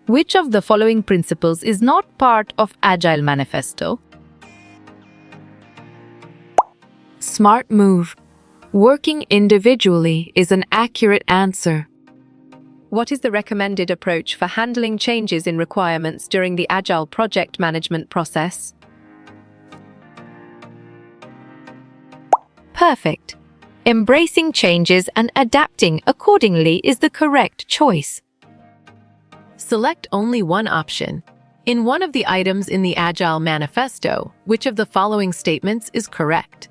Which of the following principles is not part of Agile Manifesto? Smart move. Working individually is an accurate answer. What is the recommended approach for handling changes in requirements during the Agile project management process? Perfect. Embracing changes and adapting accordingly is the correct choice. Select only one option. In one of the items in the Agile Manifesto, which of the following statements is correct?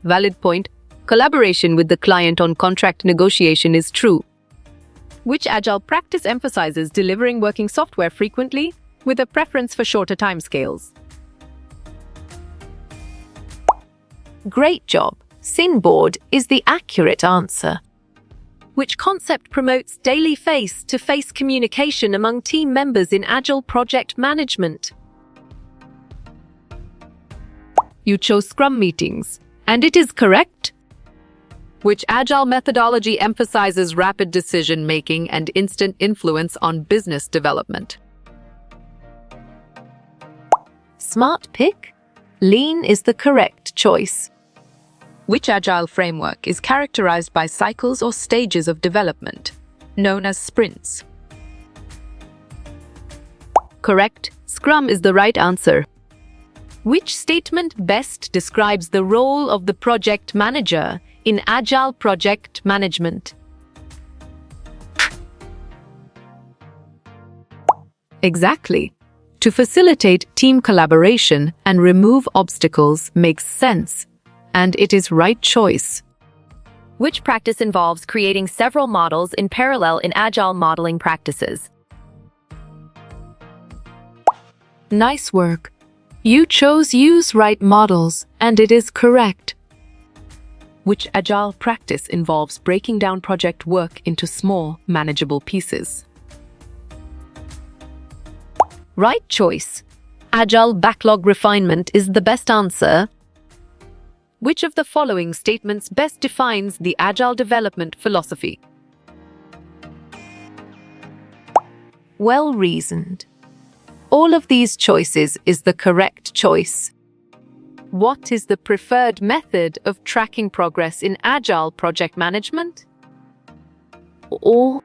Valid point. Collaboration with the client on contract negotiation is true. Which Agile practice emphasizes delivering working software frequently, with a preference for shorter timescales? Great job. Synboard is the accurate answer. Which concept promotes daily face-to-face communication among team members in Agile project management? You chose Scrum meetings, and it is correct. Which Agile methodology emphasizes rapid decision-making and instant influence on business development? Smart pick. Lean is the correct choice. Which Agile framework is characterized by cycles or stages of development, known as sprints? Correct. Scrum is the right answer. Which statement best describes the role of the project manager in Agile project management? Exactly. To facilitate team collaboration and remove obstacles makes sense, and it is right choice. Which practice involves creating several models in parallel in Agile modeling practices? Nice work. You chose use right models, and it is correct. Which Agile practice involves breaking down project work into small, manageable pieces? Right choice. Agile backlog refinement is the best answer. Which of the following statements best defines the Agile development philosophy? Well reasoned. All of these choices is the correct choice. What is the preferred method of tracking progress in Agile project management? Or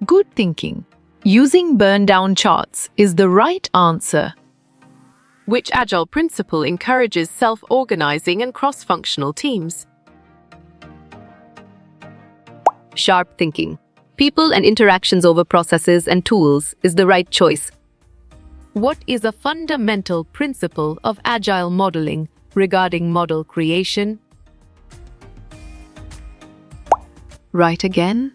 good thinking. Using burn-down charts is the right answer. Which Agile principle encourages self-organizing and cross-functional teams? Sharp thinking. People and interactions over processes and tools is the right choice. What is a fundamental principle of Agile modeling regarding model creation? Right again.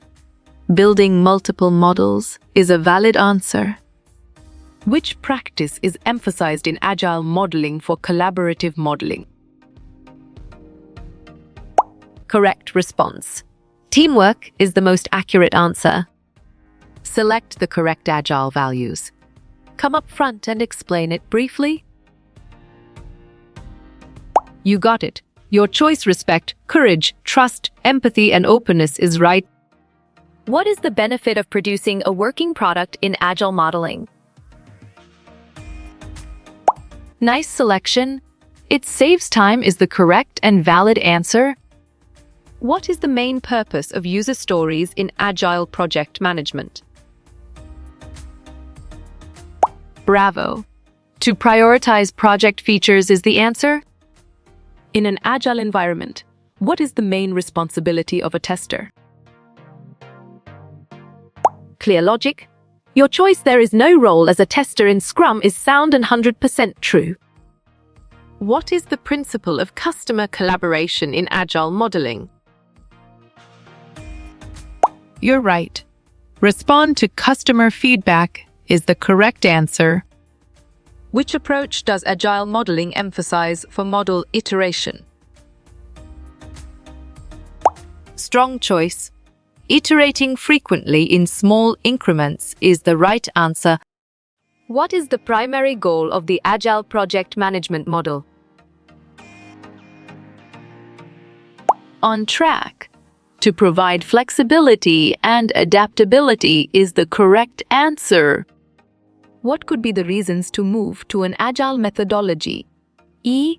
Building multiple models is a valid answer. Which practice is emphasized in Agile modeling for collaborative modeling? Correct response. Teamwork is the most accurate answer. Select the correct Agile values. Come up front and explain it briefly. You got it. Your choice: respect, courage, trust, empathy, and openness is right. What is the benefit of producing a working product in Agile modeling? Nice selection. It saves time is the correct and valid answer. What is the main purpose of user stories in Agile project management? Bravo. To prioritize project features is the answer. In an Agile environment, what is the main responsibility of a tester? Clear logic. Your choice: there is no role as a tester in Scrum is sound and 100% true. What is the principle of customer collaboration in Agile modeling? You're right. Respond to customer feedback is the correct answer. Which approach does Agile modeling emphasize for model iteration? Strong choice. Iterating frequently in small increments is the right answer. What is the primary goal of the Agile project management model? On track. to provide flexibility and adaptability is the correct answer. What could be the reasons to move to an agile methodology? E.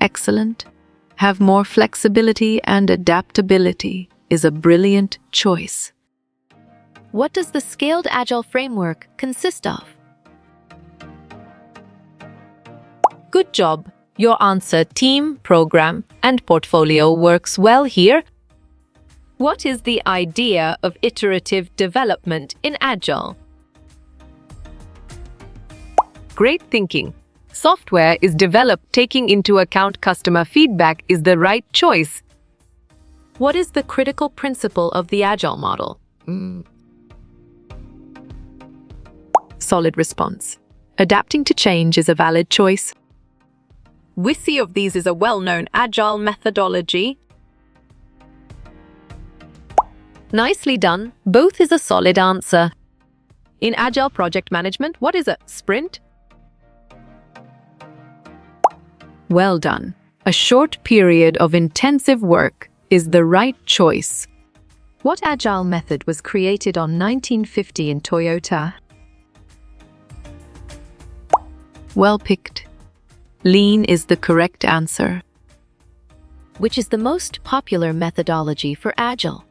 Excellent. Have more flexibility and adaptability is a brilliant choice. What does the scaled agile framework consist of? Good job. Your answer, team, program, and portfolio works well here. What is the idea of iterative development in Agile? Great thinking. Software is developed taking into account customer feedback is the right choice. What is the critical principle of the Agile model? Solid response. Adapting to change is a valid choice. Which of these is a well-known Agile methodology? Nicely done. Both is a solid answer. In Agile project management, what is a sprint? Well done. A short period of intensive work is the right choice. What Agile method was created on 1950 in Toyota? Well picked. Lean is the correct answer. Which is the most popular methodology for Agile?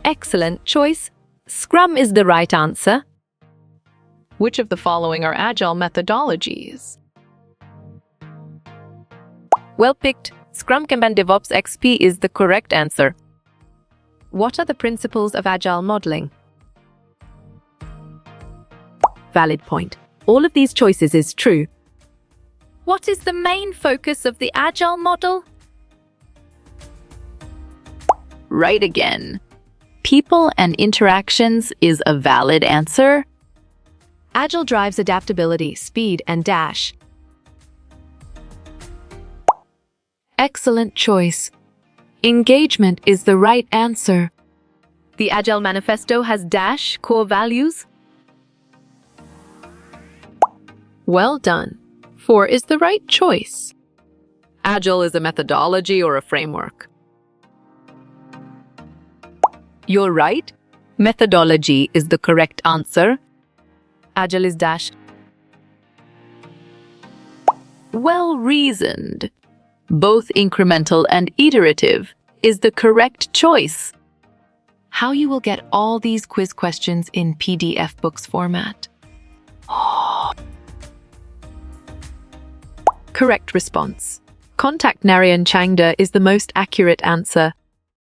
Excellent choice. Scrum is the right answer. Which of the following are agile methodologies? Well picked. Scrum, Kanban, DevOps, XP is the correct answer. What are the principles of Agile modeling? Valid point. All of these choices is true. What is the main focus of the Agile model? Right again. People and interactions is a valid answer. Agile drives adaptability, speed, and dash. Excellent choice. Engagement is the right answer. The Agile Manifesto has dash core values. Well done. 4 is the right choice. Agile is a methodology or a framework. You're right. Methodology is the correct answer. Agile is dash. Well reasoned. Both incremental and iterative is the correct choice. How you will get all these quiz questions in PDF books format. Correct response. Contact Narayan Changda is the most accurate answer.